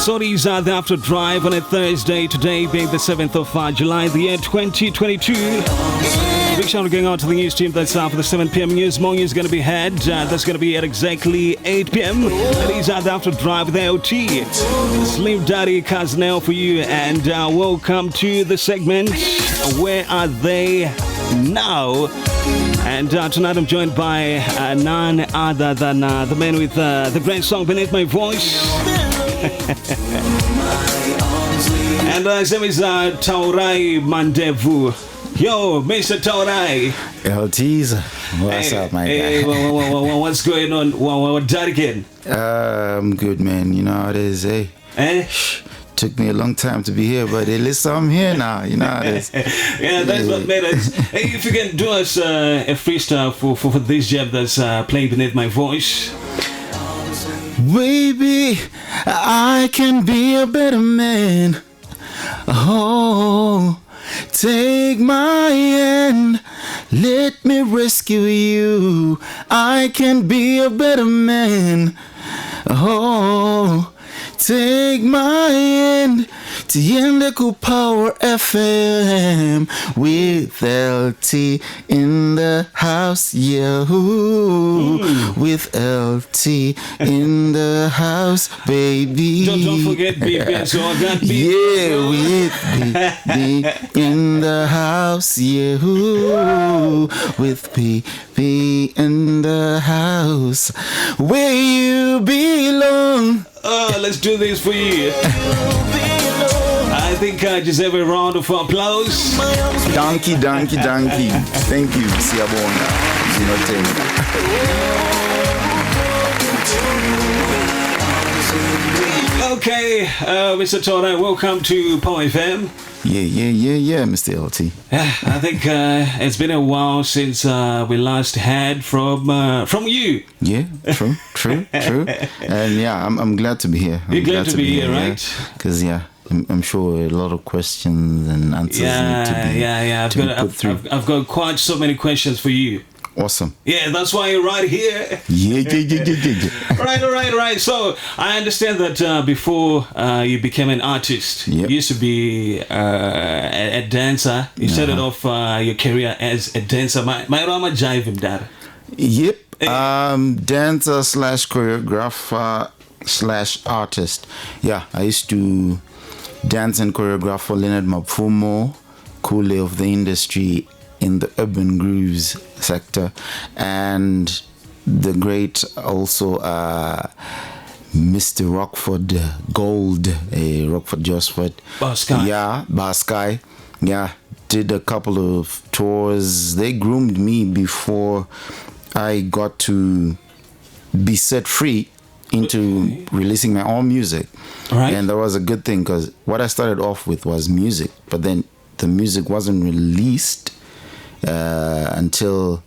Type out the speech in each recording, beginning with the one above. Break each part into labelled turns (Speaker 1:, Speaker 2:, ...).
Speaker 1: So these are the After Drive on a Thursday, today being the 7th of July, the year 2022. Big shout out going out to the news team that's for the 7 p.m. news. More news is going to be had. That's going to be at exactly 8 p.m. And these are the After Drive with Eltee. Slim Daddy Kaznell for you, and welcome to the segment Where Are They Now? And tonight I'm joined by none other than the man with the great song Beneath My Voice. And his name is Taurai Mandebvu. Yo, Mr. Taurai.
Speaker 2: Eltees, what's up, my guy?
Speaker 1: What's going on? What again?
Speaker 2: I'm good, man. You know how it is, eh? Took me a long time to be here, but at least I'm here now. You know how it is.
Speaker 1: Yeah, that's what matters. Hey, if you can do us a freestyle for this jab that's playing Beneath My Voice.
Speaker 2: Baby, I can be a better man. Oh, take my hand, let me rescue you. I can be a better man. Oh, take my hand. Tiende ku Power FM with Eltee in the house, yeah. With Eltee in the house, baby.
Speaker 1: Don't forget BB, so I got BB.
Speaker 2: Yeah, with BB in the house, yeah. With BB in the house, where you belong.
Speaker 1: Let's do this for you. I think I deserve a round of applause.
Speaker 2: Donkey. Thank you, Siabona.
Speaker 1: Okay, Mr. Taurai, welcome to Power FM.
Speaker 2: Yeah, Mr. Eltee.
Speaker 1: I think it's been a while since we last heard from you.
Speaker 2: Yeah, true. And yeah, I'm glad to be here.
Speaker 1: You're glad to be here, right?
Speaker 2: Because I'm sure a lot of questions and answers need to be put through.
Speaker 1: I've got quite so many questions for you.
Speaker 2: Awesome.
Speaker 1: Yeah, that's why you're right here.
Speaker 2: Yeah.
Speaker 1: Right. So I understand that before you became an artist, you used to be a dancer. You started off your career as a dancer. My Rama Jive him, Dad.
Speaker 2: Yep. Dancer / choreographer / artist. Yeah, I used to dance and choreograph for Leonard Mapfumo, Kool-Aid of the industry in the urban grooves sector, and the great also Mr. Rockford Gold, Rockford Josford. Baskai. Yeah, did a couple of tours. They groomed me before I got to be set free into releasing my own music.
Speaker 1: Right.
Speaker 2: And that was a good thing, because what I started off with was music, but then the music wasn't released until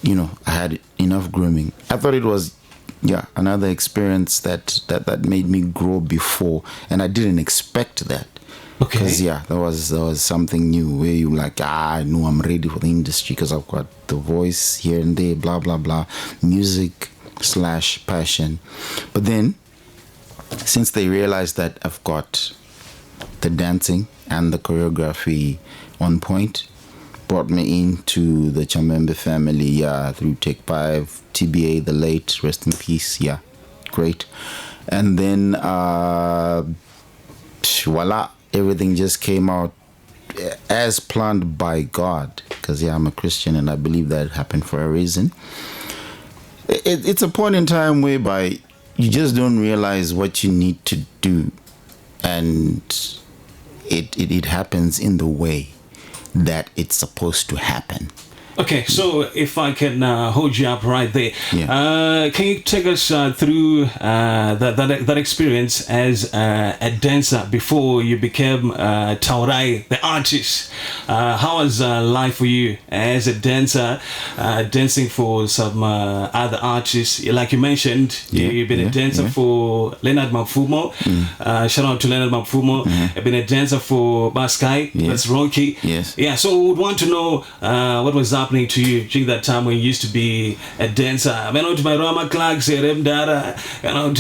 Speaker 2: I had enough grooming. I thought it was another experience that made me grow before, and I didn't expect that.
Speaker 1: Okay.
Speaker 2: Because that was something new, where you I know I'm ready for the industry because I've got the voice here and there, blah blah blah, music / passion. But then, since they realized that I've got the dancing and the choreography on point, brought me into the Chambembe family, through Take 5, TBA, the late, rest in peace, great. And then, voila, everything just came out as planned by God, because I'm a Christian and I believe that happened for a reason. It's a point in time whereby you just don't realize what you need to do, and it happens in the way that it's supposed to happen.
Speaker 1: Okay, so if I can hold you up right there, can you take us through that experience as a dancer before you became Taurai, the artist? How was life for you as a dancer, dancing for some other artists? Like you mentioned, you've been a dancer for Leonard Mapfumo. Shout out to Leonard Mapfumo. You've been a dancer for Baskai. That's Rocky.
Speaker 2: Yes.
Speaker 1: Yeah, so we would want to know what was that happening to you during that time when you used to be a dancer? I mean, not my Rama Clark, Dara, I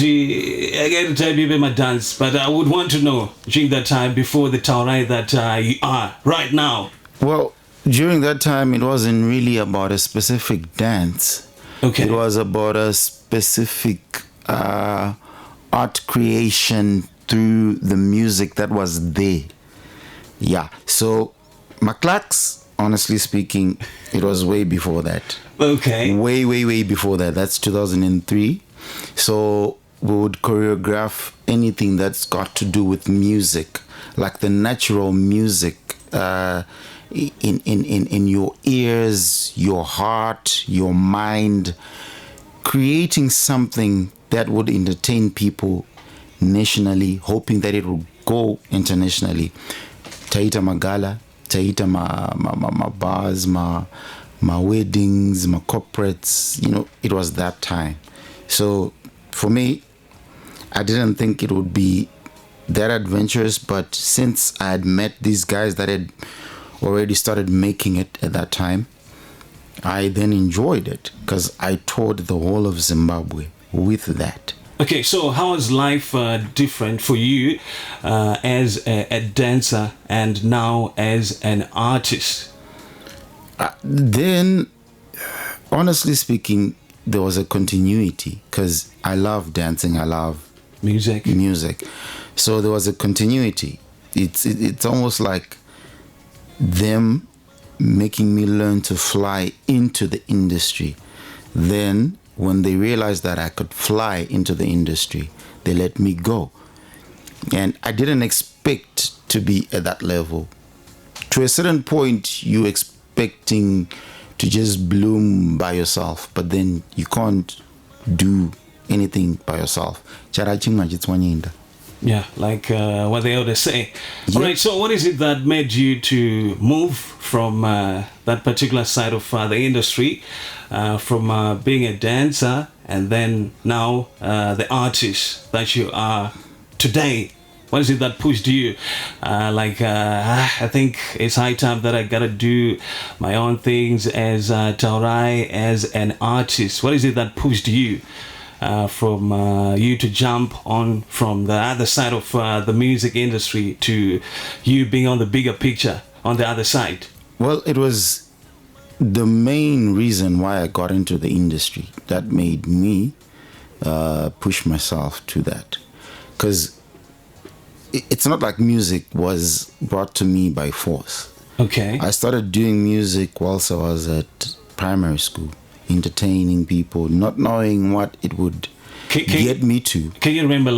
Speaker 1: get to tell people my dance, but I would want to know during that time before the Taurai that you are right now.
Speaker 2: Well, during that time, it wasn't really about a specific dance.
Speaker 1: Okay.
Speaker 2: It was about a specific art creation through the music that was there. Yeah. So, McClark's, honestly speaking, it was way before that.
Speaker 1: Okay.
Speaker 2: Way before that. That's 2003. So, we would choreograph anything that's got to do with music, like the natural music in your ears, your heart, your mind, creating something that would entertain people nationally, hoping that it will go internationally. Taita magala, taita ma bars, ma weddings, ma corporates, it was that time. So for me, I didn't think it would be that adventurous, but since I had met these guys that had already started making it at that time, I then enjoyed it because I toured the whole of Zimbabwe with that.
Speaker 1: Okay, so how is life different for you as a dancer and now as an artist?
Speaker 2: Then, honestly speaking, there was a continuity because I love dancing, I love music. So there was a continuity. It's almost like them making me learn to fly into the industry. Then when they realized that I could fly into the industry, they let me go. And I didn't expect to be at that level. To a certain point, you're expecting to just bloom by yourself, but then you can't do anything by yourself.
Speaker 1: Yeah, like what they always say.
Speaker 2: Yeah.
Speaker 1: All right, so what is it that made you to move from that particular side of the industry, from being a dancer and then now the artist that you are today? What is it that pushed you? I think it's high time that I gotta do my own things as Taurai, as an artist. What is it that pushed you? From you to jump on from the other side of the music industry to you being on the bigger picture on the other side?
Speaker 2: Well, it was the main reason why I got into the industry that made me push myself to that. Because it's not like music was brought to me by force.
Speaker 1: Okay.
Speaker 2: I started doing music whilst I was at primary school, entertaining people, not knowing what it would get me to.
Speaker 1: Can you remember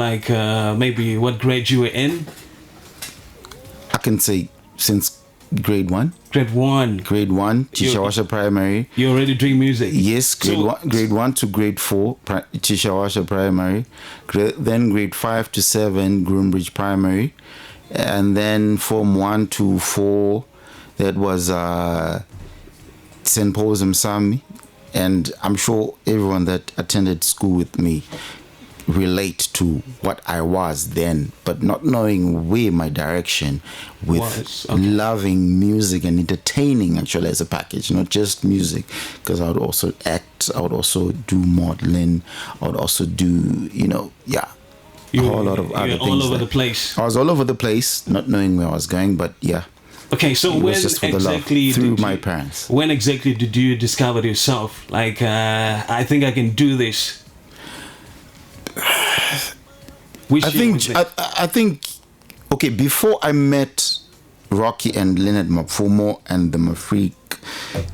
Speaker 1: maybe what grade you were in?
Speaker 2: I can say since grade 1.
Speaker 1: Grade 1.
Speaker 2: Grade 1, Chishawasha Primary.
Speaker 1: You're already doing music?
Speaker 2: Yes, grade 1 to grade 4, Chishawasha Primary. Then grade 5 to 7, Groombridge Primary. And then from 1 to 4, that was St. Paul's Msami. And I'm sure everyone that attended school with me relate to what I was then, but not knowing where my direction with loving music and entertaining actually as a package, not just music, because I would also act, I would also do modeling, I would also do, a whole lot of other things.
Speaker 1: All over the place.
Speaker 2: I was all over the place, not knowing where I was going, but yeah.
Speaker 1: Okay, so when exactly
Speaker 2: through my parents.
Speaker 1: When exactly did you discover yourself? I think I can do this.
Speaker 2: I think. Okay, before I met Rocky and Leonard Mapfumo and the Mafreak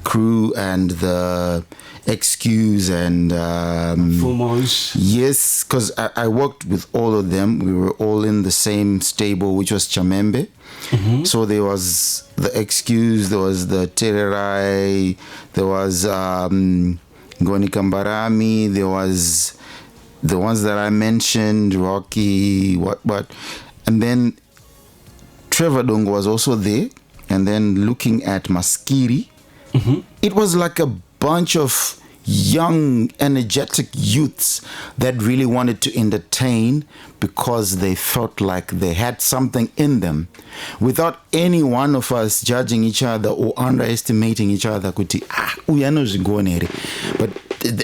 Speaker 2: crew and the XQs and
Speaker 1: Fumos.
Speaker 2: Yes, because I worked with all of them. We were all in the same stable, which was Chamembe. Mm-hmm. So there was the XQs, there was the Tererai, there was Ngoni Kambarami, there was the ones that I mentioned, Rocky, what. And then Trevor Dong was also there. And then looking at Maskiri, mm-hmm. It was like a bunch of young, energetic youths that really wanted to entertain because they felt like they had something in them, without any one of us judging each other or underestimating each other. But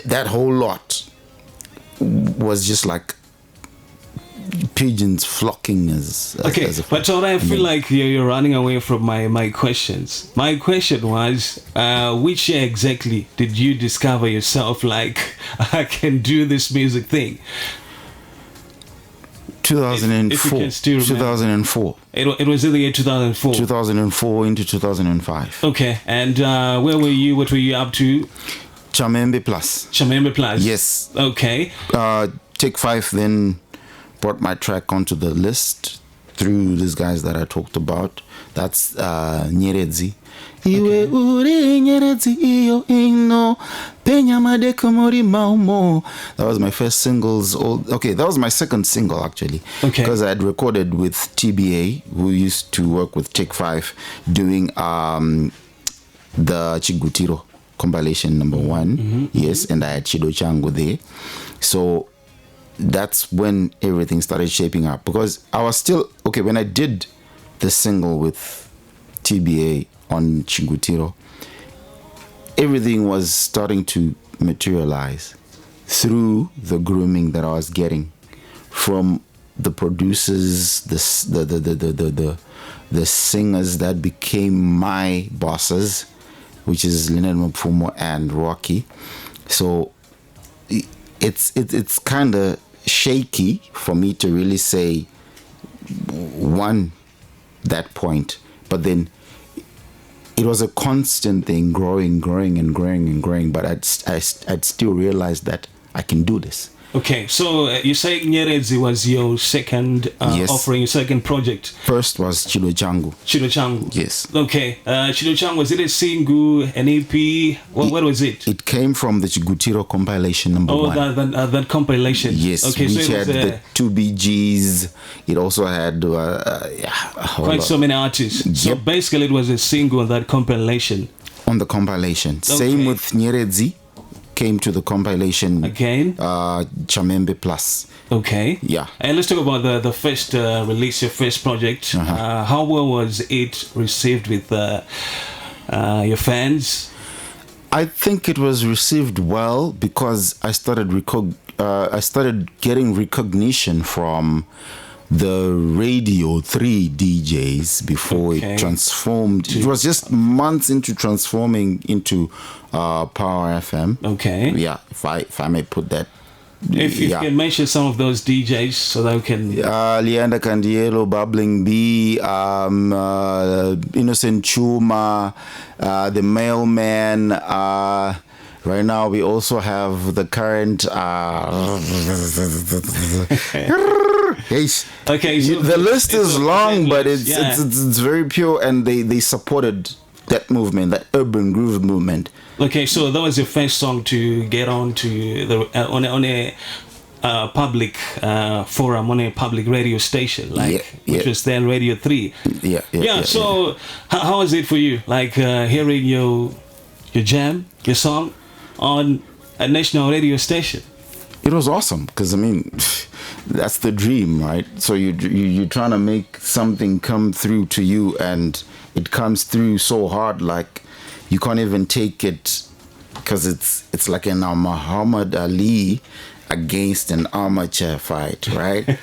Speaker 2: that whole lot was just like pigeons flocking
Speaker 1: okay, but Taurai, I feel like you're running away from my questions. My question was, which year exactly did you discover yourself like, I can do this music thing?
Speaker 2: 2004.
Speaker 1: If 2004. It was in the year 2004.
Speaker 2: 2004 into 2005.
Speaker 1: Okay, and where were you? What were you up to?
Speaker 2: Chamembe Plus.
Speaker 1: Chamembe Plus.
Speaker 2: Yes.
Speaker 1: Okay.
Speaker 2: Take 5 then brought my track onto the list through these guys that I talked about. That's Nyeredzi.
Speaker 1: Okay.
Speaker 2: That was my first singles. Okay, that was my second single actually.
Speaker 1: Okay.
Speaker 2: Because I had recorded with TBA, who used to work with Take 5, doing the Chigutiro compilation number 1. Yes, and I had Chido Chango there. So that's when everything started shaping up, because I was still okay when I did the single with TBA on Chigutiro. Everything was starting to materialize through the grooming that I was getting from the producers, the singers that became my bosses, which is Leonard Mapfumo and Rocky. So it's kind of shaky for me to really say that point, but then it was a constant thing, growing, but I'd still realize that I can do this.
Speaker 1: Okay, so you say Nyeredzi was your second
Speaker 2: Yes.
Speaker 1: offering, your second project.
Speaker 2: First was Chido Changu.
Speaker 1: Chido Changu.
Speaker 2: Yes.
Speaker 1: Okay, Chido Changu, was it a single, an EP? What was it?
Speaker 2: It came from the Chigutiro compilation number 1.
Speaker 1: That compilation.
Speaker 2: Yes,
Speaker 1: Okay,
Speaker 2: which
Speaker 1: so it
Speaker 2: had
Speaker 1: was
Speaker 2: the 2 BGs. It also had
Speaker 1: quite so many artists. So
Speaker 2: Yep.
Speaker 1: basically, it was a single on that compilation.
Speaker 2: on the compilation. Same with Nyeredzi, came to the compilation
Speaker 1: Again?
Speaker 2: Chamembe Plus.
Speaker 1: Okay.
Speaker 2: Yeah.
Speaker 1: And let's talk about the first release, your first project. How well was it received with your fans?
Speaker 2: I think it was received well because I started getting recognition from the Radio 3 DJs before it transformed. It was just months into transforming into Power FM.
Speaker 1: Okay.
Speaker 2: Yeah, if I may put that.
Speaker 1: If you can mention some of those DJs so that we can...
Speaker 2: Leander Candielo, Bubbling Bee, Innocent Chuma, The Mailman. Right now we also have the current...
Speaker 1: Okay, so
Speaker 2: the list is long, but
Speaker 1: endless,
Speaker 2: it's very pure, and they supported that movement, that urban groove movement.
Speaker 1: Okay, so that was your first song to get on to the on a public forum, on a public radio station, which was then Radio 3. So how was it for you, like hearing your jam, your song on a national radio station?
Speaker 2: It was awesome because, I mean, that's the dream, right? So you're trying to make something come through to you, and it comes through so hard, like you can't even take it, because it's like an Muhammad Ali against an amateur fight, right?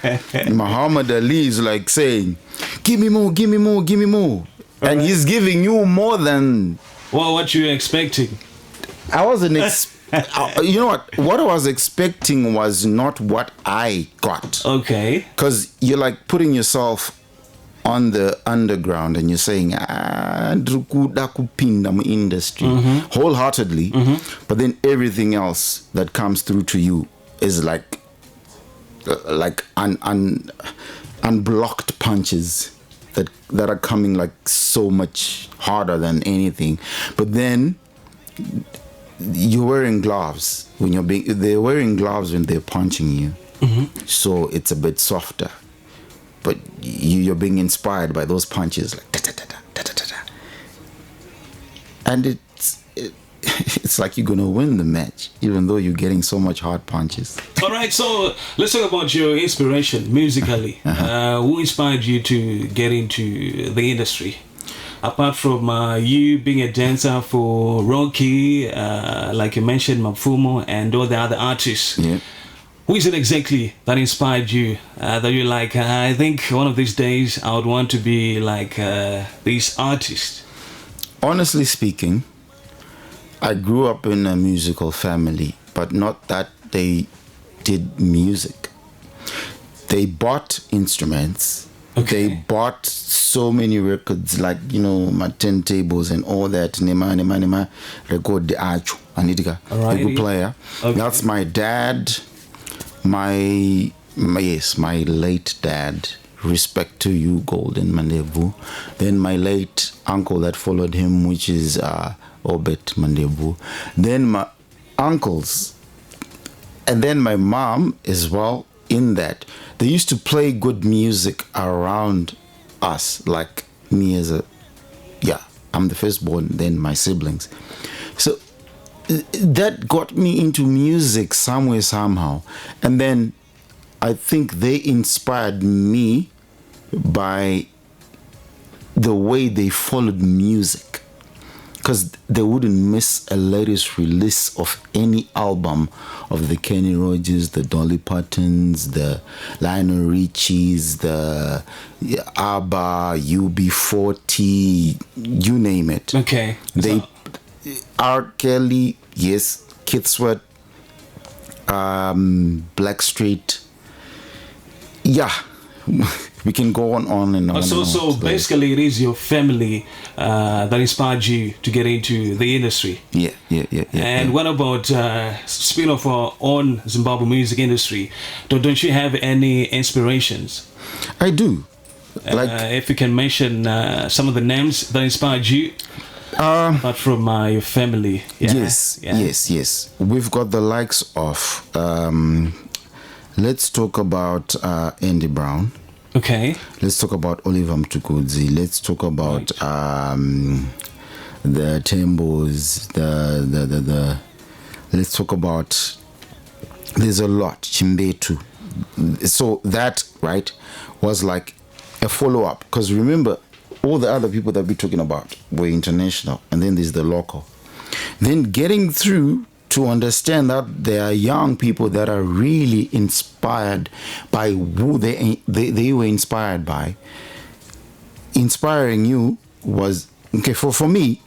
Speaker 2: Muhammad Ali is like saying, "Give me more, give me more, give me more," and he's giving you more than
Speaker 1: what you were expecting.
Speaker 2: I wasn't you know what I was expecting was not what I got.
Speaker 1: Okay.
Speaker 2: Because you're like putting yourself on the underground and you're saying industry wholeheartedly, but then everything else that comes through to you is like unblocked punches that are coming like so much harder than anything. But then you're wearing gloves when they're wearing gloves when they're punching you, so it's a bit softer, but you're being inspired by those punches, like da, da, da, da, da, da, da. And it's like you're gonna win the match, even though you're getting so much hard punches.
Speaker 1: All right, so let's talk about your inspiration musically. Who inspired you to get into the industry? Apart from you being a dancer for Rocky, like you mentioned, Mapfumo, and all the other artists.
Speaker 2: Yeah.
Speaker 1: Who is it exactly that inspired you? That you're like, I think one of these days I would want to be like this artist.
Speaker 2: Honestly speaking, I grew up in a musical family, but not that they did music. They bought instruments.
Speaker 1: Okay.
Speaker 2: They bought so many records, like, my turntables and all that. Nema, record the achu, Anitika, a good player.
Speaker 1: Okay.
Speaker 2: That's my dad, my late dad. Respect to you, Golden Mandebvu. Then my late uncle that followed him, which is Obet Mandebvu. Then my uncles, and then my mom as well. In that, they used to play good music around us, like me I'm the firstborn, then my siblings. So that got me into music somewhere, somehow. And then I think they inspired me by the way they followed music. Because they wouldn't miss a latest release of any album of the Kenny Rogers, the Dolly Partons, the Lionel Richies, the ABBA, UB40, you name it.
Speaker 1: Okay.
Speaker 2: R. Kelly, yes, Keith Sweat, Blackstreet. Yeah. We can go on and on.
Speaker 1: So basically, it is your family that inspired you to get into the industry.
Speaker 2: Yeah.
Speaker 1: And what about speaking of our own Zimbabwe music industry? Don't you have any inspirations?
Speaker 2: I do.
Speaker 1: If you can mention some of the names that inspired you, apart from your family. Yeah.
Speaker 2: Yes. We've got the likes of. Let's talk about Andy Brown.
Speaker 1: Okay.
Speaker 2: Let's talk about Oliver Mtukudzi. Let's talk about the Tembos. The let's talk about. There's a lot. Chimbetu. So that right was like a follow up, because remember all the other people that we're talking about were international, and then there's the local. Then getting through to understand that there are young people that are really inspired by who they were inspired by. Inspiring you was okay for me.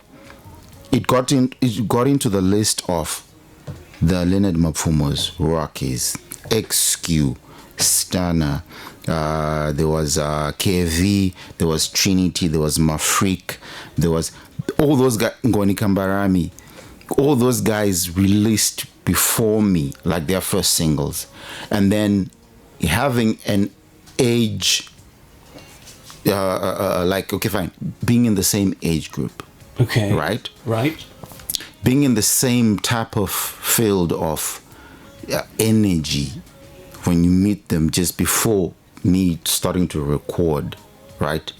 Speaker 2: It got into the list of the Leonard Mapfumos, Rockies, XQ, Stana. There was KV. There was Trinity. There was Mafrik. There was all those guys. Ngoni Kambarami. All those guys released before me, like their first singles, and then having an age, being in the same age group.
Speaker 1: Okay.
Speaker 2: Right. Being in the same type of field of energy when you meet them just before me starting to record, right?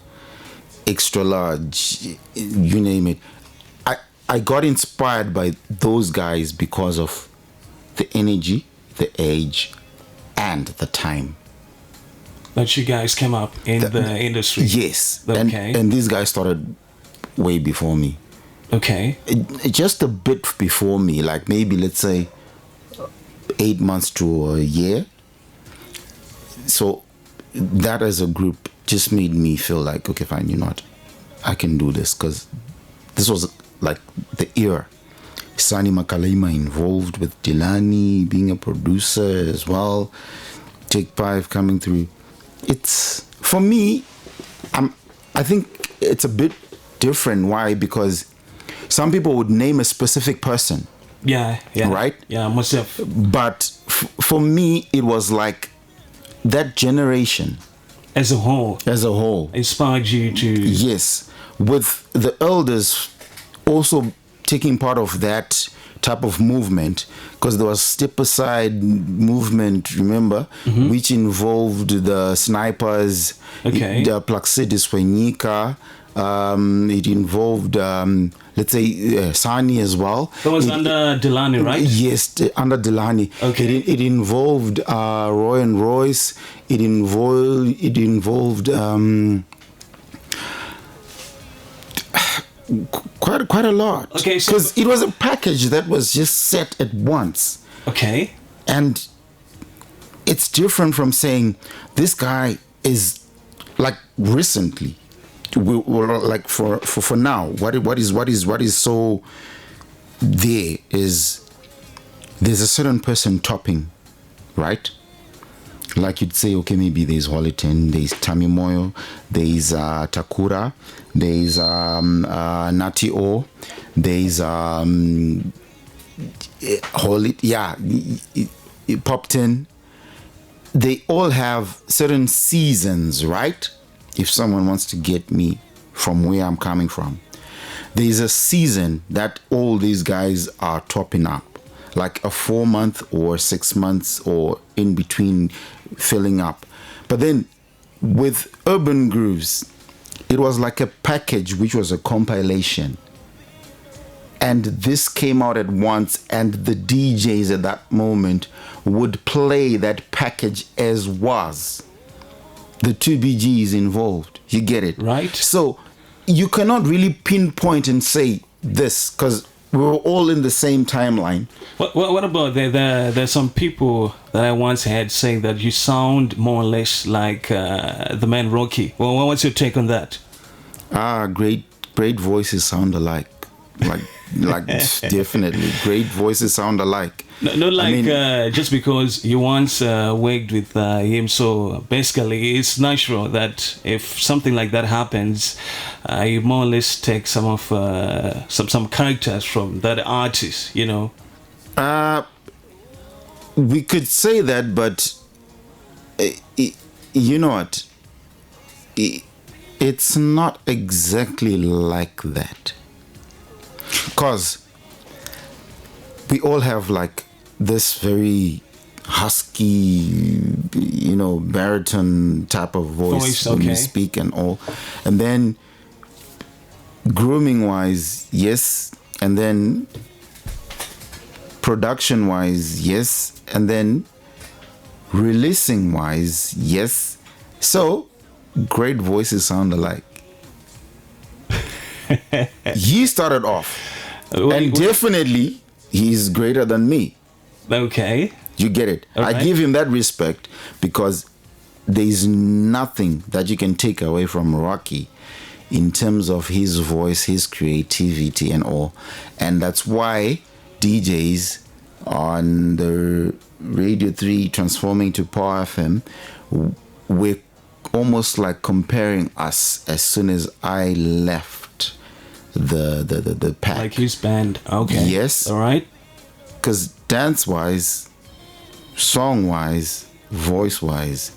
Speaker 2: Extra large, you name it. I got inspired by those guys because of the energy, the age, and the time
Speaker 1: that you guys came up in the industry.
Speaker 2: Yes.
Speaker 1: Okay.
Speaker 2: And these guys started way before me.
Speaker 1: Okay.
Speaker 2: Just a bit before me, like maybe let's say 8 months to a year. So that as a group just made me feel like, okay, fine, you know what? I can do this, because this was like the era. Sani Makalima involved with Delani, being a producer as well. Take 5 coming through. It's, for me, I think it's a bit different. Why? Because some people would name a specific person.
Speaker 1: Yeah.
Speaker 2: Right?
Speaker 1: Yeah, myself.
Speaker 2: But for me, it was like that generation.
Speaker 1: As a whole.
Speaker 2: Inspired
Speaker 1: you to...
Speaker 2: Yes. With the elders also taking part of that type of movement, because there was Step Aside movement, remember, which involved the Snipers,
Speaker 1: okay,
Speaker 2: the Plaxidis Wenyika, It involved, let's say, Sani as well.
Speaker 1: That was under Delani, right?
Speaker 2: Yes, under Delani.
Speaker 1: Okay.
Speaker 2: It involved Roy and Royce. It involved quite a lot.
Speaker 1: Okay,
Speaker 2: because it was a package that was just set at once.
Speaker 1: Okay.
Speaker 2: And it's different from saying this guy is like recently, like for now. What is so there is there's a certain person topping, right? Like you'd say, okay, maybe there's Holiton, there's Tammy Moyo, there's Takura, there's Nati O, there's Popton. They all have certain seasons, right? If someone wants to get me from where I'm coming from, there's a season that all these guys are topping up, like a 4 month or 6 months or in between filling up. But then with Urban Grooves, it was like a package which was a compilation. And this came out at once, and the DJs at that moment would play that package as was. The two BGs involved. You get it?
Speaker 1: Right.
Speaker 2: So you cannot really pinpoint and say this, because we were all in the same timeline.
Speaker 1: What about there's some people that I once had saying that you sound more or less like the man Rocky. Well, what's your take on that?
Speaker 2: Great voices sound alike. Like definitely great voices sound alike.
Speaker 1: Not like, I mean, just because you once worked with him. So basically, it's natural that if something like that happens, you more or less take some of some characters from that artist. You know.
Speaker 2: We could say that, but you know what? It's not exactly like that. Because we all have like this very husky, you know, baritone type of voice when we speak and all. And then grooming wise, yes. And then production wise, yes. And then releasing wise, yes. So great voices sound alike. He started off, and definitely he's greater than me.
Speaker 1: Okay,
Speaker 2: you get it.
Speaker 1: All right.
Speaker 2: I give him that respect because there's nothing that you can take away from Rocky in terms of his voice, his creativity, and all. And that's why DJs on the Radio 3 transforming to Power FM, we're almost like comparing us as soon as I left the pack.
Speaker 1: Like his band. Okay.
Speaker 2: Yes.
Speaker 1: All right.
Speaker 2: Because dance-wise, song-wise, voice-wise,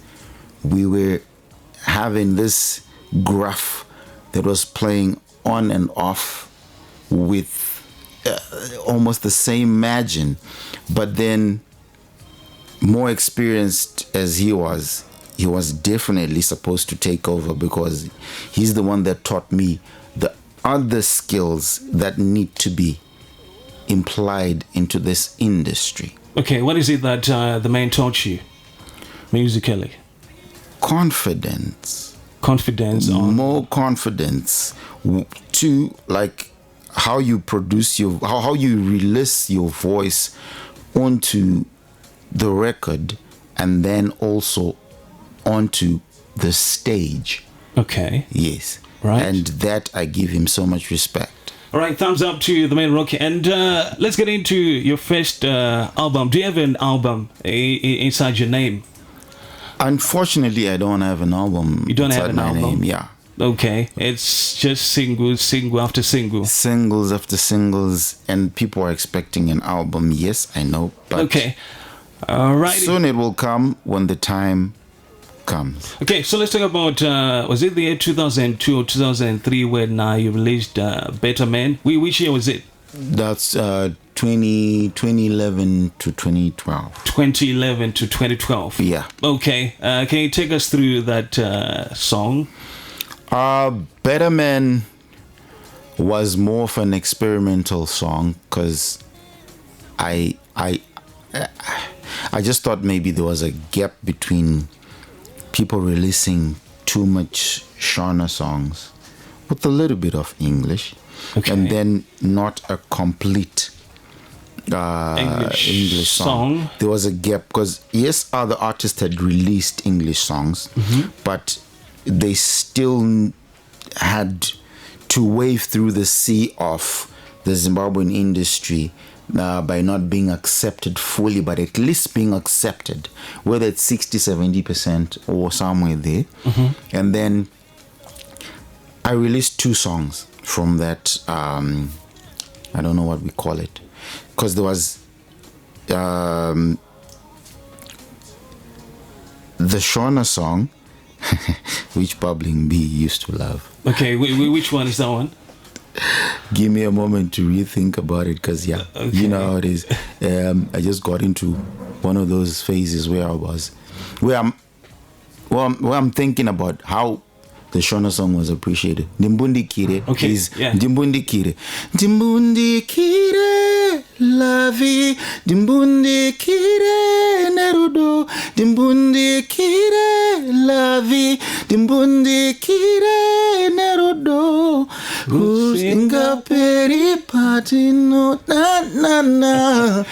Speaker 2: we were having this graph that was playing on and off with almost the same margin. But then, more experienced as he was definitely supposed to take over because he's the one that taught me the other skills that need to be implied into this industry.
Speaker 1: Okay, what is it that the man taught you musically?
Speaker 2: Confidence.
Speaker 1: More
Speaker 2: confidence to like how you produce how you release your voice onto the record and then also onto the stage.
Speaker 1: Okay.
Speaker 2: Yes.
Speaker 1: Right.
Speaker 2: And that I give him so much respect.
Speaker 1: All right, thumbs up to the man Rocky. And let's get into your first album. Do you have an album inside your name?
Speaker 2: Unfortunately, I don't have an album.
Speaker 1: You don't have an
Speaker 2: my
Speaker 1: album?
Speaker 2: Name. Yeah.
Speaker 1: Okay, it's just single after single.
Speaker 2: Singles after singles, and people are expecting an album. Yes, I know. But
Speaker 1: okay. All right.
Speaker 2: Soon it will come when the time comes.
Speaker 1: Okay, so let's talk about, was it the year 2002 or 2003 when you released Better Man? Which year was it?
Speaker 2: That's 2011 to 2012.
Speaker 1: 2011 to 2012.
Speaker 2: Yeah.
Speaker 1: Okay, can you take us through that song?
Speaker 2: Better Man was more of an experimental song because I just thought maybe there was a gap between people releasing too much Shona songs with a little bit of English, and then not a complete English song. There was a gap because yes, other artists had released English songs, but they still had to wade through the sea of the Zimbabwean industry by not being accepted fully, but at least being accepted, whether it's 60-70% or somewhere there. And then I released 2 songs from that. I don't know what we call it, because there was the Shona song, which Bubbling Bee used to love.
Speaker 1: Okay, which one is that one?
Speaker 2: Give me a moment to rethink about it, because you know how it is. I just got into one of those phases where I'm thinking about how the Shona song was appreciated. Ndimbundi Kire is Ndimbundi Kire. Ndimbundi Kire Lavi, Ndimbundi Kire Nerudo, Ndimbundi Kire Lavi, Ndimbundi Kire Nerudo, Usinga Peri Patino na na na.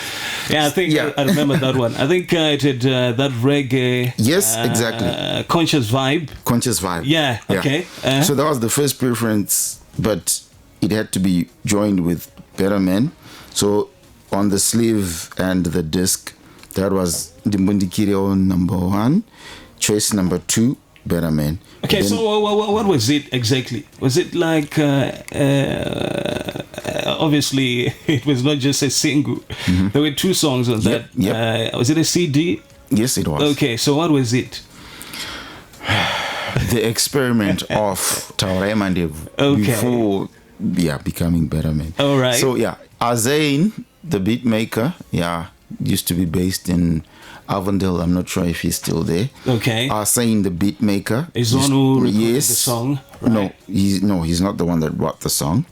Speaker 1: Yeah, I think I remember that one. I think it had that reggae.
Speaker 2: Yes, exactly.
Speaker 1: Conscious vibe.
Speaker 2: Yeah.
Speaker 1: Okay.
Speaker 2: So that was the first preference, but it had to be joined with Better Man. So on the sleeve and the disc, that was Ndimbundi Kire number 1. Choice number 2, Better Man.
Speaker 1: Okay, so what was it exactly? Was it like, obviously, it was not just a single. There were 2 songs on that. Was it a CD?
Speaker 2: Yes, it was.
Speaker 1: Okay, so what was it?
Speaker 2: The experiment of Taurai Mandebvu before becoming Better Man.
Speaker 1: All right.
Speaker 2: So, Azain, the beat maker, used to be based in Avondale. I'm not sure if he's still there.
Speaker 1: Okay.
Speaker 2: Azain, the beat maker.
Speaker 1: Is the one who recorded the song? Right?
Speaker 2: No, he's not the one that wrote the song.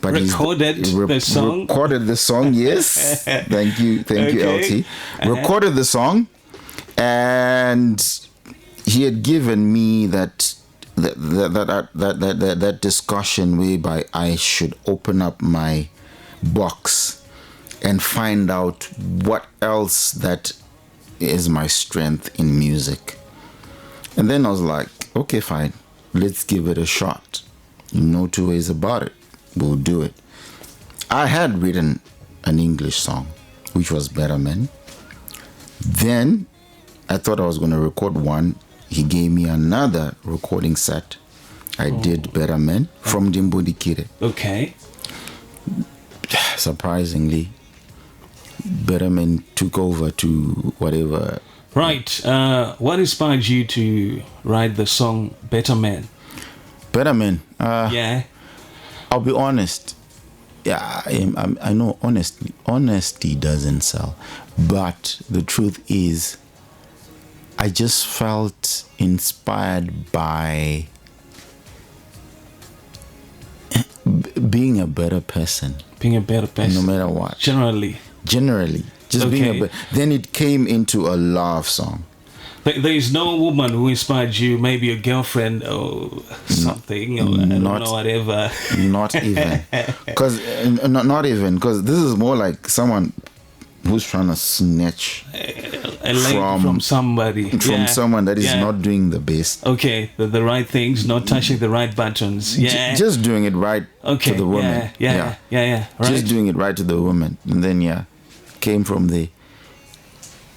Speaker 2: But
Speaker 1: recorded the song?
Speaker 2: Recorded the song, yes. Thank you, Eltee. Recorded the song, and he had given me that discussion whereby I should open up my box and find out what else that is my strength in music. And then I was like, okay, fine, let's give it a shot. No 2 ways about it. We'll do it. I had written an English song, which was Better Man. Then I thought I was going to record one. He gave me another recording set. I did Better Man from Ndimbundi Kire.
Speaker 1: Okay.
Speaker 2: Surprisingly, Better Man took over to whatever.
Speaker 1: Right. What inspired you to write the song Better Man?
Speaker 2: Better Man. I'll be honest. I know honesty doesn't sell. But the truth is, I just felt inspired by being a better person.
Speaker 1: Being a better person.
Speaker 2: No matter what.
Speaker 1: Generally.
Speaker 2: Just being a better. Then it came into a love song.
Speaker 1: There is no woman who inspired you, maybe a girlfriend or something, or I don't know, whatever.
Speaker 2: Not even. Because not even. Because this is more like someone who's trying to snatch
Speaker 1: from somebody,
Speaker 2: from someone that is not doing the best.
Speaker 1: Okay, the right things, not touching the right buttons.
Speaker 2: Just doing it right to the woman.
Speaker 1: Right.
Speaker 2: Just doing it right to the woman, and then came from there.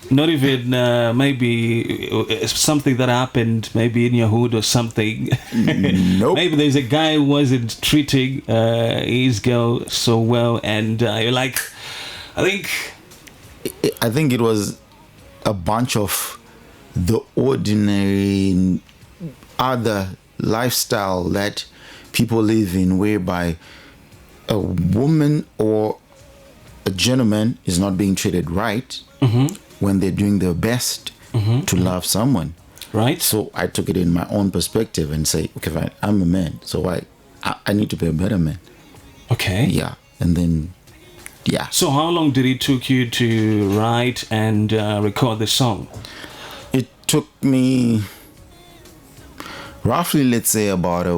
Speaker 1: Not even maybe something that happened maybe in your hood or something.
Speaker 2: Nope.
Speaker 1: Maybe there's a guy who wasn't treating his girl so well, and you're like, I think
Speaker 2: it was a bunch of the ordinary other lifestyle that people live in, whereby a woman or a gentleman is not being treated right when they're doing their best to love someone.
Speaker 1: Right.
Speaker 2: So I took it in my own perspective and say, okay, fine, I'm a man, so I need to be a better man.
Speaker 1: Okay.
Speaker 2: Yeah, and then, yeah.
Speaker 1: So how long did it took you to write and record the song?
Speaker 2: It took me roughly, let's say, about a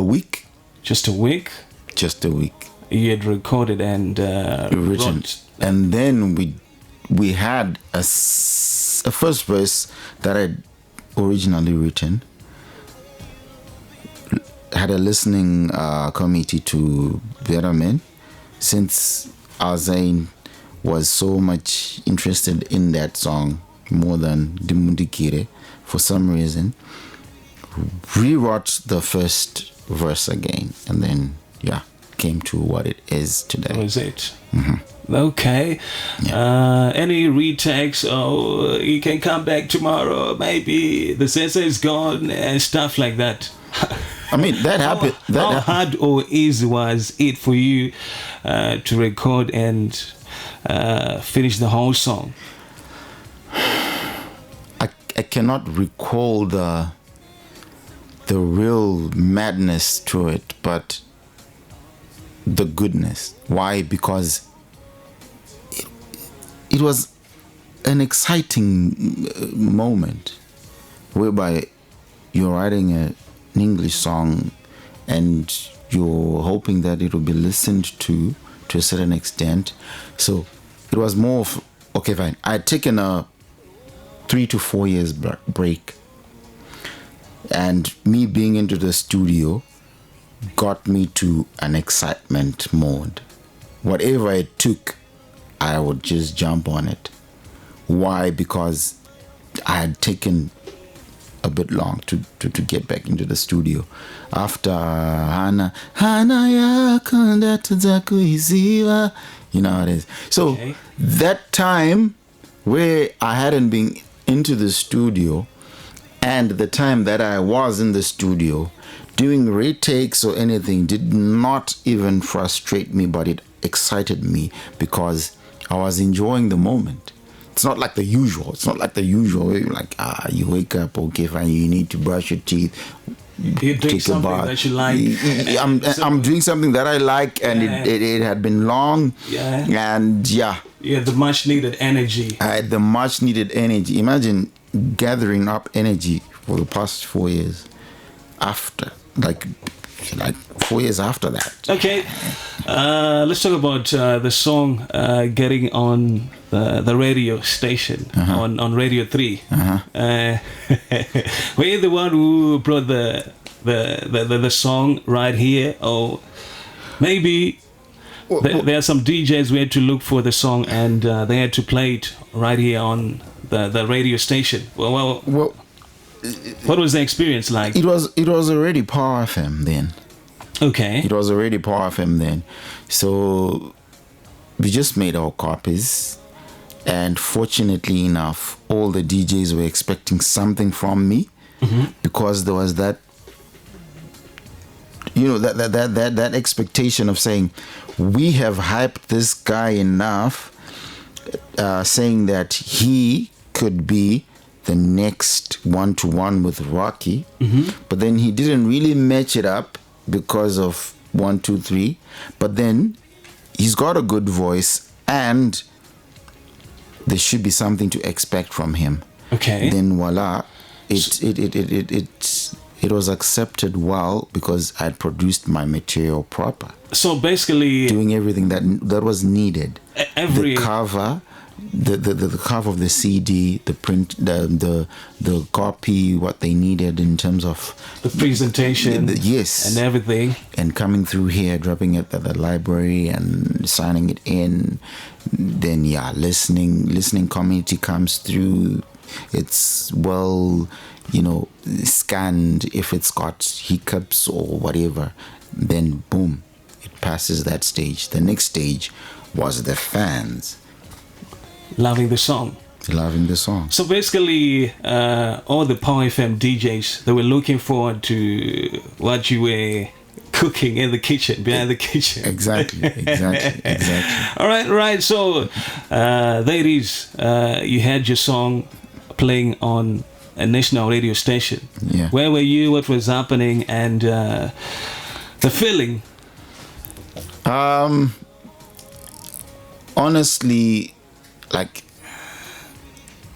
Speaker 2: week.
Speaker 1: Just a week?
Speaker 2: Just a week.
Speaker 1: You had recorded and
Speaker 2: written.
Speaker 1: wrote.
Speaker 2: And then we had a first verse that I'd originally written. Had a listening committee to Better Men, since Azain was so much interested in that song more than Dimundikire for some reason. Rewrote the first verse again, and then came to what it is today.
Speaker 1: That was it.
Speaker 2: Mm-hmm.
Speaker 1: Okay.
Speaker 2: Yeah.
Speaker 1: Any retakes? Oh, you can come back tomorrow. Maybe the sensor is gone and stuff like that.
Speaker 2: I mean, that happened.
Speaker 1: How hard or easy was it for you to record and finish the whole song?
Speaker 2: I cannot recall the real madness to it, but the goodness. Why? Because it was an exciting moment whereby you're writing an English song and you're hoping that it will be listened to a certain extent. So it was more of, okay, fine, I had taken a 3 to 4 years break, and me being into the studio got me to an excitement mode. Whatever it took, I would just jump on it. Why? Because I had taken a bit long to get back into the studio after Hana Yakunda Tazakuiziva, you know how it is. So
Speaker 1: okay.
Speaker 2: That time where I hadn't been into the studio and the time that I was in the studio, doing retakes or anything did not even frustrate me, but it excited me because I was enjoying the moment. It's not like the usual. It's not like the usual. Like, you wake up, okay, fine, you need to brush your teeth.
Speaker 1: You doing something that you like.
Speaker 2: I'm doing something that I like, and it had been long.
Speaker 1: Yeah.
Speaker 2: And
Speaker 1: yeah, the much needed energy.
Speaker 2: I had the much needed energy. Imagine gathering up energy for the past 4 years after, like 4 years after that.
Speaker 1: Okay, let's talk about the song getting on the radio station, on Radio 3. Were you the one who brought the song right here, or maybe there are some DJs who had to look for the song and they had to play it right here on the radio station? Well, what was the experience like?
Speaker 2: It was already Power FM then.
Speaker 1: Okay.
Speaker 2: It was already Power FM then. So we just made our copies, and fortunately enough, all the DJs were expecting something from me, because there was that, that expectation of saying, we have hyped this guy enough, saying that he could be the next one-to-one with Rocky, but then he didn't really match it up because of 1, 2, 3. But then he's got a good voice, and there should be something to expect from him.
Speaker 1: Okay.
Speaker 2: Then voila, it was accepted well because I had produced my material proper.
Speaker 1: So basically,
Speaker 2: doing everything that was needed.
Speaker 1: Every
Speaker 2: the cover. The cover of the CD, the print, the copy, what they needed in terms of
Speaker 1: the presentation,
Speaker 2: yes,
Speaker 1: and everything,
Speaker 2: and coming through here, dropping it at the library and signing it in. Then listening community comes through. It's well, scanned. If it's got hiccups or whatever, then boom, it passes that stage. The next stage was the fans.
Speaker 1: Loving the song.
Speaker 2: So
Speaker 1: basically, all the Power FM DJs, they were looking forward to what you were cooking in the kitchen, behind the kitchen.
Speaker 2: Exactly.
Speaker 1: All right. So there it is. You had your song playing on a national radio station.
Speaker 2: Yeah.
Speaker 1: Where were you? What was happening? And the feeling?
Speaker 2: Honestly, like,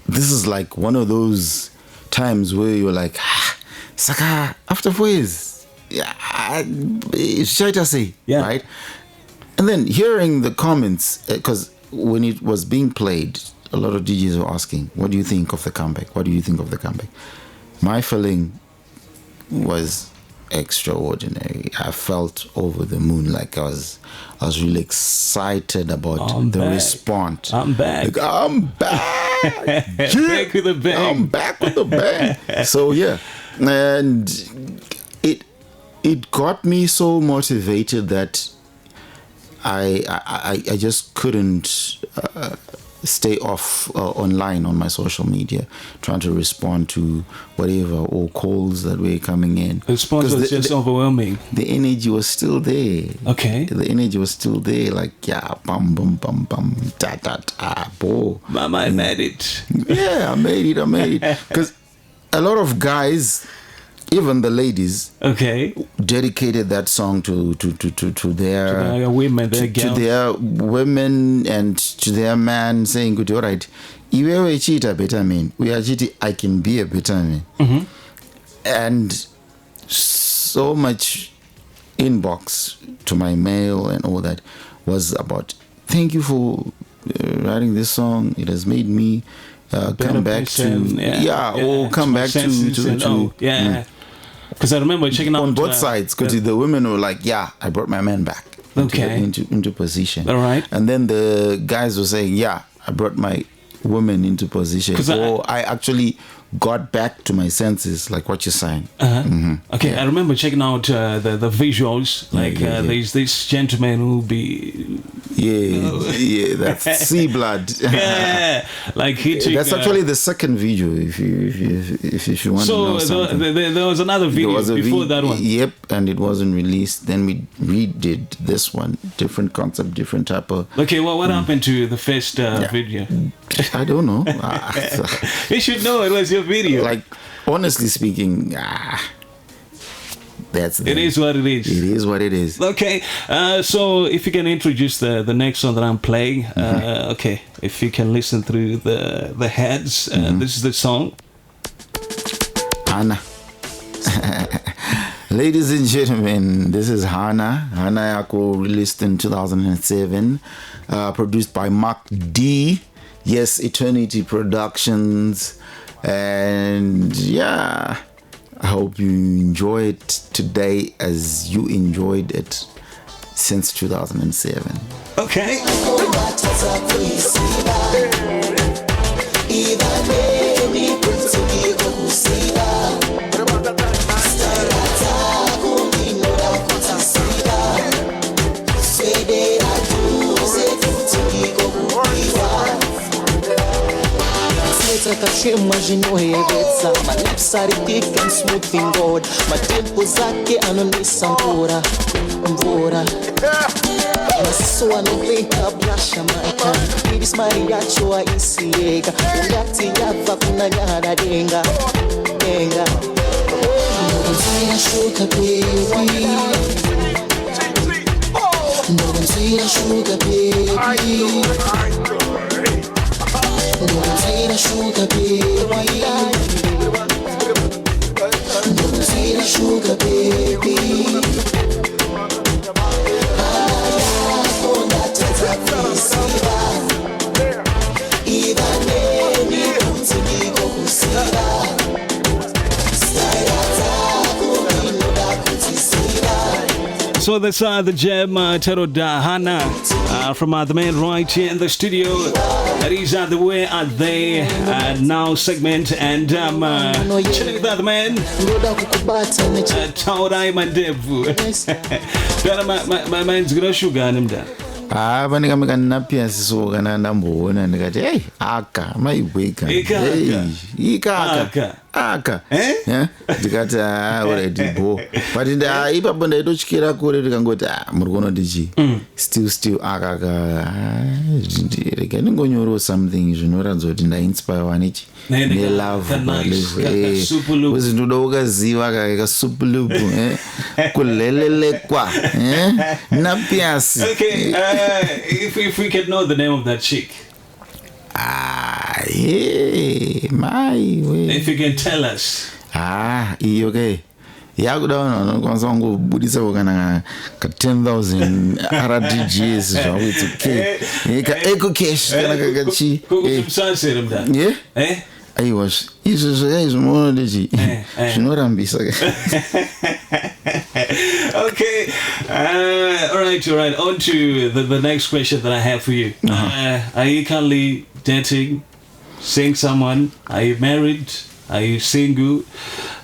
Speaker 2: this is like one of those times where you're like, Saka, after 4 years, should I say, right? And then hearing the comments, because when it was being played, a lot of DJs were asking, what do you think of the comeback? What do you think of the comeback? My feeling was extraordinary. I felt over the moon. Like I was really excited about the response.
Speaker 1: I'm back.
Speaker 2: Like, I'm back.
Speaker 1: Back with a bang.
Speaker 2: I'm back with a bang. So yeah, and it got me so motivated that I just couldn't stay off online on my social media, trying to respond to whatever or calls that were coming in.
Speaker 1: The response was just overwhelming.
Speaker 2: The energy was still there.
Speaker 1: Okay.
Speaker 2: The energy was still there. Like, yeah, bum, bum, bum, bum, da, da, da, bo.
Speaker 1: Mama, I made it.
Speaker 2: Yeah, I made it. Because a lot of guys, even the ladies, dedicated that song to their
Speaker 1: women,
Speaker 2: to their women and to their man, saying, "Good, all right, you are cheat a better man. We are cheating. I can be a better man."
Speaker 1: Mm-hmm.
Speaker 2: And so much inbox to my mail and all that was about, "Thank you for writing this song. It has made me come back to
Speaker 1: come back to Because I remember checking out
Speaker 2: on both sides, because the women were like, "Yeah, I brought my man back into position."
Speaker 1: All right.
Speaker 2: And then the guys were saying, "Yeah, I brought my woman into position." I actually got back to my senses, like what you're saying.
Speaker 1: Okay, I remember checking out the visuals. Like there's this gentleman who'll be
Speaker 2: that's sea blood.
Speaker 1: Like hitting.
Speaker 2: That's actually the second video, if you want to know something.
Speaker 1: So there was another video before that one.
Speaker 2: Yep, and it wasn't released. Then we redid this one, different concept, different type of.
Speaker 1: Okay, well, what happened to the first video?
Speaker 2: I don't know.
Speaker 1: You should know it was your video.
Speaker 2: Like, honestly speaking, it
Speaker 1: is what it is.
Speaker 2: It is what it is.
Speaker 1: Okay, so if you can introduce the next song that I'm playing, okay, if you can listen through the heads, this is the song.
Speaker 2: Hana. Ladies and gentlemen, this is Hana. Hana Yako, released in 2007, produced by Mark D. Yes, Eternity Productions. And yeah, I hope you enjoy it today as you enjoyed it since 2007.
Speaker 1: Okay.
Speaker 3: My lips are thick and smooth in gold. My temples zake anonisa mvura. Masiso anobleka blasha maika. Ibis mariacho wa isiega. Uyati yava kuna nyada denga. Nobenzira shuka baby. Nobenzira shuka baby. Nobenzira sugar baby. Nobenzira sugar baby.
Speaker 1: So that's the gem Tero Hana from the man right here in the studio. That is the Where Are They Now segment, and chilling with the man Taurai Mandebvu. My man's gonna sugar him down.
Speaker 2: Vanika napia siso kana ndamboona ndikati hey aka maiweka hey ika aka ndikati already bo but ipapo ndaitotyira kure ndikangoti muri kunoti chi still aka rega ndingonyoro something zvinoratidza kuti ndainspirewa nechi nelove uzi ndoda ukaziva kasupulupu kulelelekwa napiasi.
Speaker 1: Okay, if we could know the name of that chick. If you can tell us.
Speaker 2: Okay. Yakudaona nokwanisa ngobudisa kana ka 10,000 RDGs zvawitsi okay. Ka eco cash kana kakachi.
Speaker 1: Kukumsansira mdani.
Speaker 2: Yeah? Aiwa izvo zvakaizvimono ndechi zvinorambisa.
Speaker 1: Okay, all right. On to the next question that I have for you. Are you currently dating, seeing someone? Are you married? Are you single?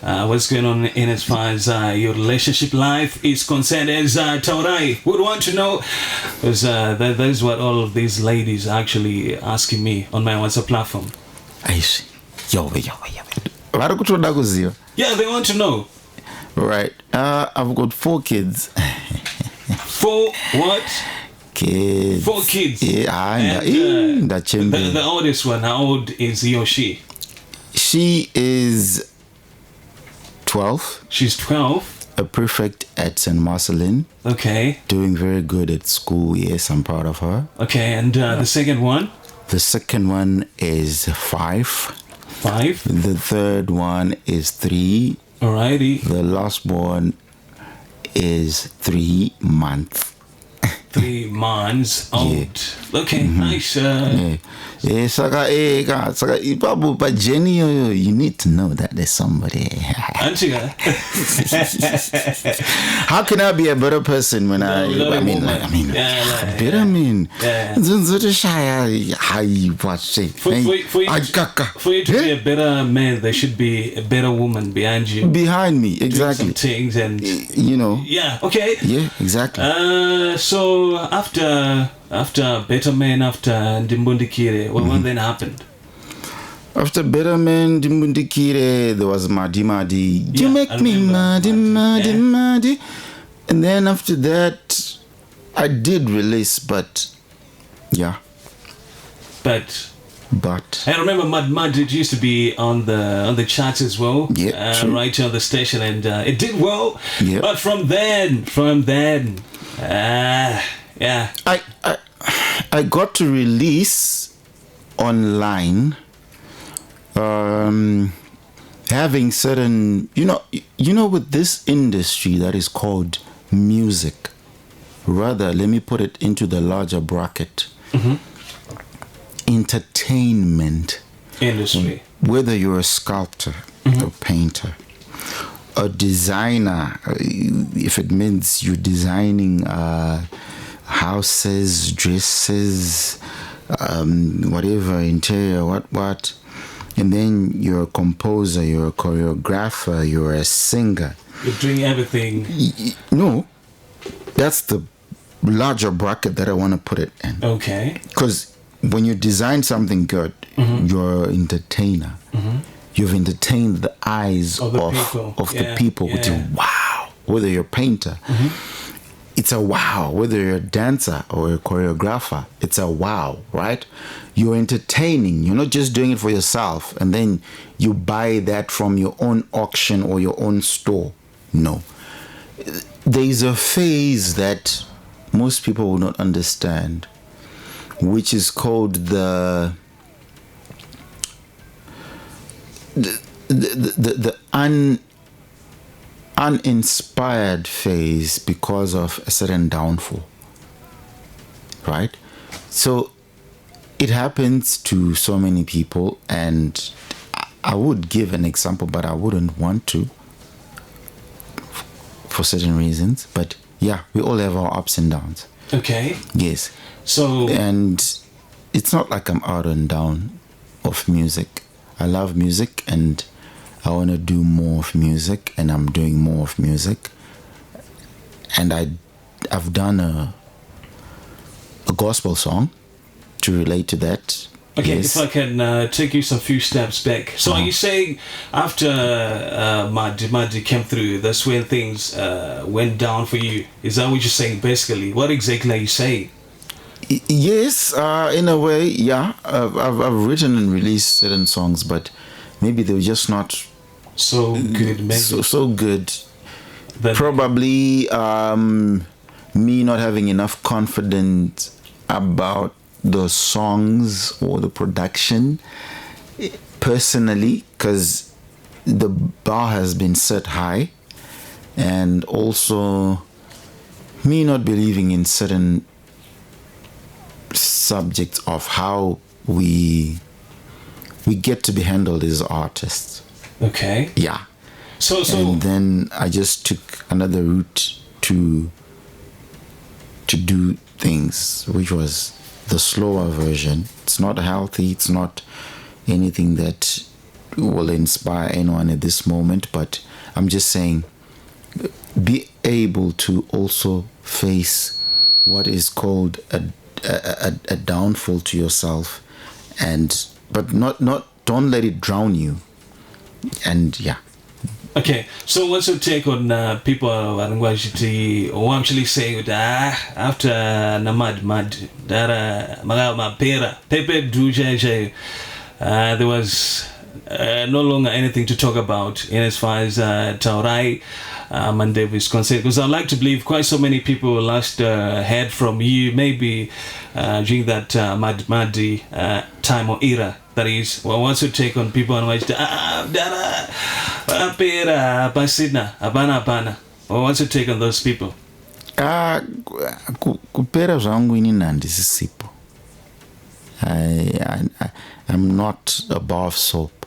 Speaker 1: What's going on in as far as your relationship life is concerned? As Taurai would want to know, because that is what all of these ladies are actually asking me on my WhatsApp platform.
Speaker 2: I see. Yo. Varikutoda kuziva.
Speaker 1: Yeah, they want to know.
Speaker 2: Right. I've got 4 kids.
Speaker 1: 4 what?
Speaker 2: Kids.
Speaker 1: 4 kids.
Speaker 2: Yeah,
Speaker 1: and the oldest one, how old is he or she?
Speaker 2: She is 12.
Speaker 1: She's 12.
Speaker 2: A prefect at St. Marcelin.
Speaker 1: Okay.
Speaker 2: Doing very good at school. Yes, I'm proud of her.
Speaker 1: Okay, and the second one?
Speaker 2: The second one is 5.
Speaker 1: 5.
Speaker 2: The third one is 3.
Speaker 1: Alrighty.
Speaker 2: The last one is 3 months.
Speaker 1: 3 months old. Yeah. Okay, nice.
Speaker 2: Saka ipapo pa Jenny you need to know that there's somebody. How can I be a better person when better
Speaker 1: for you to be a better man, there should be a better woman behind you.
Speaker 2: Behind me, exactly.
Speaker 1: Some things and Yeah, okay.
Speaker 2: Yeah, exactly.
Speaker 1: So after Better Man, after Ndimbundikire, what then happened?
Speaker 2: After Better Man, Ndimbundikire, there was Madi. You make me Madi. And then after that, I did release, but yeah.
Speaker 1: But
Speaker 2: I
Speaker 1: remember Mad it used to be on the charts as well.
Speaker 2: Yeah,
Speaker 1: right on the station, and it did well.
Speaker 2: Yeah.
Speaker 1: But from then, yeah.
Speaker 2: I got to release online, having certain, with this industry that is called music. Rather, let me put it into the larger bracket. Entertainment
Speaker 1: industry.
Speaker 2: Whether you're a sculptor, a painter, a designer, if it means you're designing houses, dresses, whatever, interior, what, and then you're a composer, you're a choreographer, you're a singer.
Speaker 1: You're doing everything.
Speaker 2: No, that's the larger bracket that I want to put it in.
Speaker 1: Okay.
Speaker 2: Because when you design something good, you're an entertainer. You've entertained the eyes of the people with a wow. Whether you're a painter, it's a wow. Whether you're a dancer or a choreographer, it's a wow, right? You're entertaining. You're not just doing it for yourself and then you buy that from your own auction or your own store. No. There's a phase that most people will not understand, which is called the uninspired phase because of a certain downfall, right? So it happens to so many people, and I would give an example, but I wouldn't want to for certain reasons. But yeah, we all have our ups and downs.
Speaker 1: Okay.
Speaker 2: Yes.
Speaker 1: So,
Speaker 2: and it's not like I'm out and down of music. I love music and I want to do more of music, and I'm doing more of music. And I've done a gospel song to relate to that,
Speaker 1: Okay,
Speaker 2: Yes.
Speaker 1: if I can take you some few steps back. So are you saying after Madi came through, that's when things went down for you? Is that what you're saying basically? What exactly are you saying?
Speaker 2: Yes, in a way, yeah. I've written and released certain songs, but maybe they were just not
Speaker 1: So good, maybe.
Speaker 2: so good.
Speaker 1: That-
Speaker 2: Probably me not having enough confidence about the songs or the production personally, because the bar has been set high, and also me not believing in certain subjects of how we get to be handled as artists.
Speaker 1: Okay.
Speaker 2: Yeah.
Speaker 1: So
Speaker 2: And then I just took another route to do things, which was the slower version. It's not healthy. It's not anything that will inspire anyone at this moment. But I'm just saying, be able to also face what is called a downfall to yourself, but don't let it drown you. And yeah.
Speaker 1: okay, so what's your take on people who actually say that after Mad that Pepe Duje, there was no longer anything to talk about in as far as Taurai Mandebvu is concerned, because I'd like to believe quite so many people last heard from you maybe during that Madi time or era. That is, well, what's your take on people and what's what's your take on those people?
Speaker 2: Kupera zvangu ini handisisipo. I'm not above soap.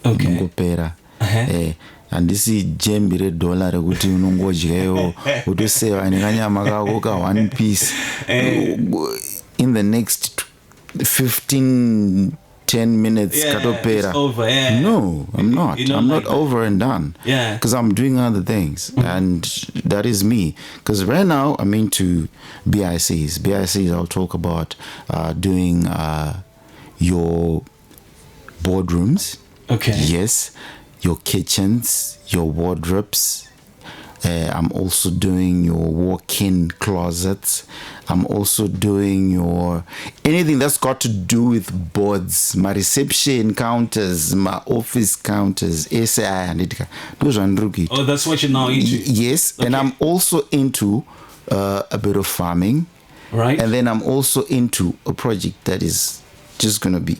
Speaker 1: Okay.
Speaker 2: Kupera. Handisi jembi redollar rekuti unongodyayo utoseva nekanyama kako ka one piece in the next 10 minutes.
Speaker 1: It's over, yeah.
Speaker 2: No, I'm not. I'm not over and done.
Speaker 1: Yeah.
Speaker 2: Because I'm doing other things. And that is me. Because right now I'm into BICs. BICs, I'll talk about doing your boardrooms.
Speaker 1: Okay.
Speaker 2: Yes. Your kitchens, your wardrobes. I'm also doing your walk-in closets. I'm also doing your anything that's got to do with boards, my reception counters, my office counters, SAI and it. Those are Ndruki.
Speaker 1: Oh, that's what you're now into.
Speaker 2: Yes,
Speaker 1: Okay.
Speaker 2: and I'm also into a bit of farming.
Speaker 1: Right.
Speaker 2: And then I'm also into a project that is just gonna be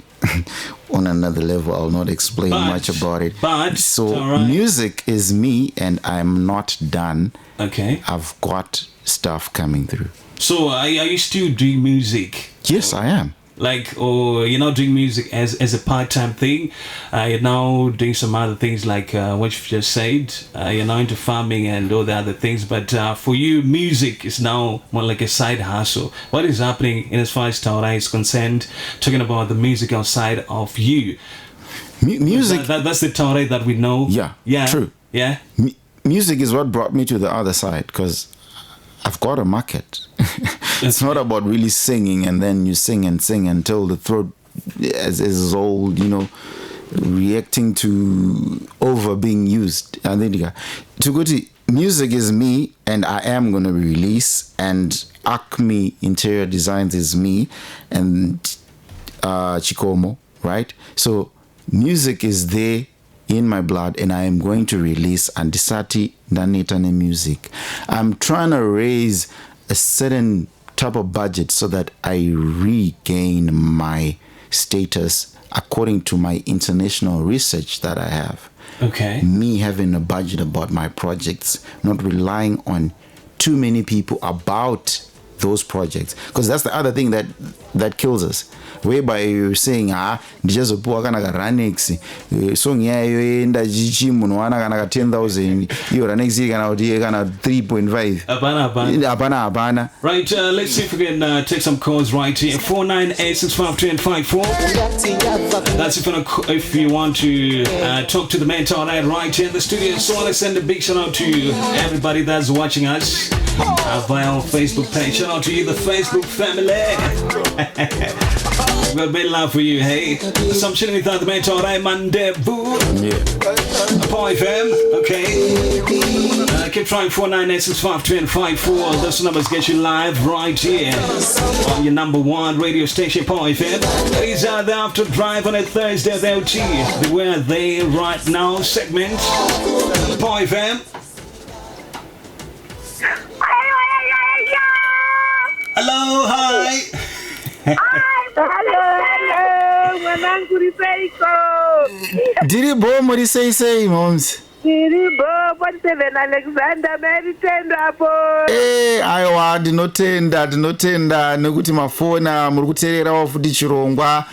Speaker 2: on another level. I'll not explain much about it.
Speaker 1: But
Speaker 2: so
Speaker 1: all right.
Speaker 2: music is me, and I'm not done.
Speaker 1: Okay.
Speaker 2: I've got stuff coming through.
Speaker 1: So are you still doing music?
Speaker 2: Yes, I am.
Speaker 1: Like, or you're not doing music as a part-time thing? You're now doing some other things like what you've just said. You're now into farming and all the other things. But for you, music is now more like a side hustle. What is happening in as far as Taurai is concerned? Talking about the musical side of you.
Speaker 2: Music.
Speaker 1: That's the Taurai that we know.
Speaker 2: Yeah, true.
Speaker 1: Yeah.
Speaker 2: Music is what brought me to the other side, because I've got a market. It's not about really singing and then you sing and sing until the throat is old, reacting to over being used. And then to go to music is me, and I am going to release, and Acme Interior Designs is me, and Chikomo, right? So music is there in my blood, and I am going to release Andisati Nanetane music. I'm trying to raise a certain type of budget so that I regain my status according to my international research that I have.
Speaker 1: Okay.
Speaker 2: Me having a budget about my projects, not relying on too many people about those projects, because that's the other thing that kills us, whereby you're saying ndichazopuwa kana ka Retakes song yayo enda chichi munhu wana kana ka 10,000 iyo Retakes kana kuti kana 3.5 hapana.
Speaker 1: Right, let's see if we can take some calls right here. 4986524. That's if you want to talk to the man right here in the studio. So I want to send a big shout out to everybody that's watching us via our Facebook page. Shout out to you, the Facebook family. I've got mad love for you, hey. So I'm chilling with the man Taurai Mandebvu.
Speaker 2: Yeah.
Speaker 1: Paul FM, okay. Keep trying 498651054. Those numbers get you live right here on your number one radio station, Paul FM. These are the After Drive on a Thursday at Eltee. The Where They Right Now segment. Paul FM. Hello, hi.
Speaker 4: Hello. Mwanangu Riseiko.
Speaker 2: Diribo muri say moms.
Speaker 4: Diribo 47 Alexander Meritendo hapo.
Speaker 2: Aiwa ndinotenda nekuti mafona muri kuteererawo futi chirongwa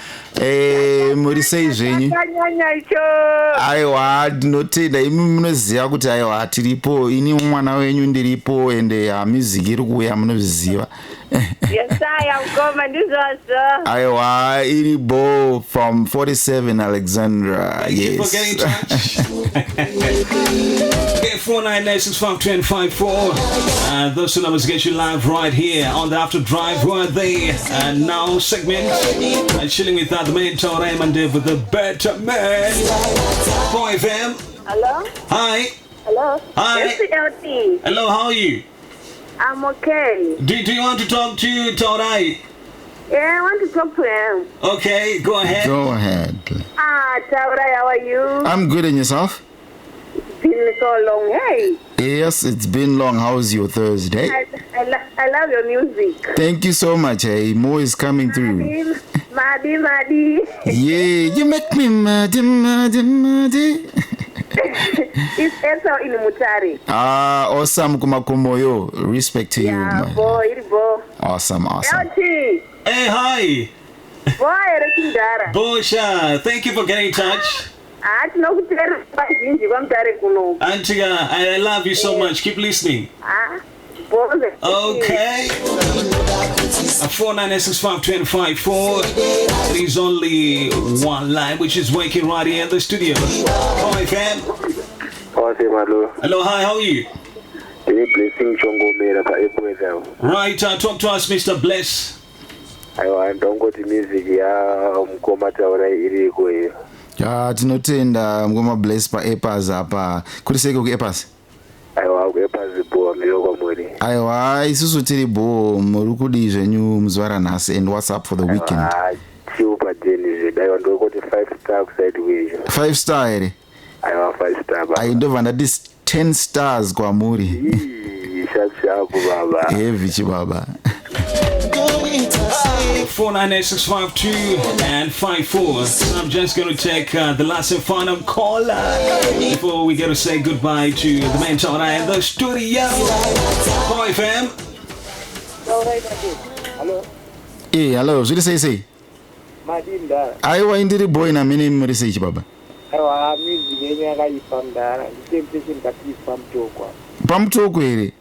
Speaker 2: muri sei zvenyu.
Speaker 4: Kanyanya icho.
Speaker 2: Aiwa ndinotenda imi munoziva kuti aiwa tiripo ini mwana wenyu ndiripo ende music iri kuuya munozviziva.
Speaker 4: Yesaya ukoma ndizvazvo.
Speaker 2: Aiwa iribo from 47 Alexandra.
Speaker 1: Thank you for
Speaker 2: Yes.
Speaker 1: getting in touch. Okay, 498651054. Those two numbers get you live right here on the After Drive Where They Now segment. Chilling with the man Taurai Mandebvu with the better man. Boy FM.
Speaker 4: Hello?
Speaker 1: Hi.
Speaker 4: Hello?
Speaker 1: Hi.
Speaker 4: This is Eltee.
Speaker 1: Hello, how are you?
Speaker 4: I'm okay.
Speaker 1: Do you want to talk to Taurai?
Speaker 4: Yeah, I want to talk to him.
Speaker 1: Okay, go ahead.
Speaker 2: Go ahead.
Speaker 4: Taurai, how are you?
Speaker 2: I'm good, and yourself?
Speaker 4: It's been so long. Hey.
Speaker 2: Yes, it's been long. How's your Thursday?
Speaker 4: I love your music.
Speaker 2: Thank you so much. Hey, more is coming through.
Speaker 4: Madi.
Speaker 2: Yeah, you make me mad.
Speaker 4: It's Eltee in Mumhari.
Speaker 2: Awesome kumakomoyo. Respect to you,
Speaker 4: Yeah,
Speaker 2: man.
Speaker 4: boy.
Speaker 2: Awesome.
Speaker 4: Eltee.
Speaker 1: Hey, hi.
Speaker 4: Boy, Rekindara.
Speaker 1: Bosha, thank you for getting in touch.
Speaker 4: Tinokuteerera vazhinji vaMutare kuno.
Speaker 1: Auntie, I love you so much. Keep listening.
Speaker 4: Bonze.
Speaker 1: Okay. 498651054. There is only one line which is working right here in the studio. Hi, fam. Hello, hi, how are you?
Speaker 5: Blessing Chongomera pa ekweza.
Speaker 1: Right, talk to us, Mr. Bless.
Speaker 5: Aiwa ndongoti music ya mkoma Taurai iriko hiyo.
Speaker 2: Tinotenda ngoma bless pa epas apa. Kuriseke ku epas?
Speaker 5: Aiwa ku epas bo miloko muri.
Speaker 2: Aiwa isusu tiri bo muri kudi zvenyu muzuva ranhasi and what's up for the weekend?
Speaker 5: Chiupa deni zvidaiwa ndokoti 5 star sideways.
Speaker 2: 5 star here?
Speaker 5: Aiwa 5 star baba.
Speaker 2: Ndobva ndati 10 stars kwamuri.
Speaker 5: Shaku baba.
Speaker 2: Heavy chibaba.
Speaker 1: 4986552 So I'm just going to take the last and final call before we get to say goodbye to the man Taurai in the studio. Boy fam.
Speaker 5: Hello.
Speaker 2: Hello, zviri sei?
Speaker 5: Madinda.
Speaker 2: Aiwa indiri boy na mini muri sei chibaba?
Speaker 5: Aiwa music yenyu yakaipa mdara. Temptation katipa mtokwa.
Speaker 2: Pamutoko here?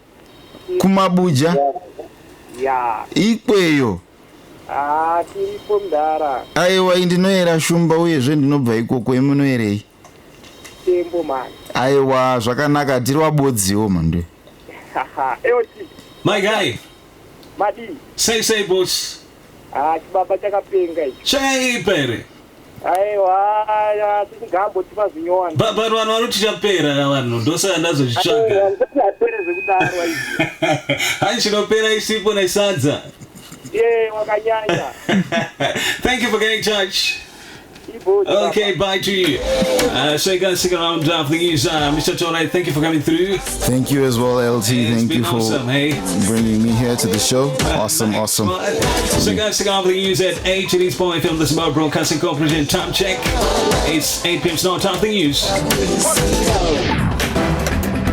Speaker 2: Kumabuja?
Speaker 5: Yeah.
Speaker 2: Ikweyo?
Speaker 5: Tiripo mdara.
Speaker 2: Aiwa indinoera shumba uyezve ndinobva ikoko emunoerei?
Speaker 5: Tembo man.
Speaker 2: Aiwa zvakanaka tiri wabodziwo mando.
Speaker 5: Eltee.
Speaker 1: My guy.
Speaker 5: Madi.
Speaker 1: Say boss.
Speaker 5: Chibaba chakapenga ichi.
Speaker 1: Chaipere.
Speaker 5: Aiwa tisingambo timazinyowani.
Speaker 1: But vanhu vari tichapera vanhu ndosa ndazozvitsvaga.
Speaker 5: Apere zvekudaro izvi.
Speaker 1: Hanchinopera isipo nesadza.
Speaker 5: Wakanyanya.
Speaker 1: Thank you for getting in touch. Okay, bye to you. So you guys stick around for the news. Mr. Taurai, thank you for coming through.
Speaker 2: Thank you as well, Eltee.
Speaker 1: It's
Speaker 2: Thank
Speaker 1: been
Speaker 2: you for
Speaker 1: awesome, hey?
Speaker 2: bringing me here to the show. Awesome.
Speaker 1: So you guys stick around for the news at 8 in East Boy Film, the Zimbabwe Broadcasting Corporation. Time check. It's 8 p.m. start time for the news.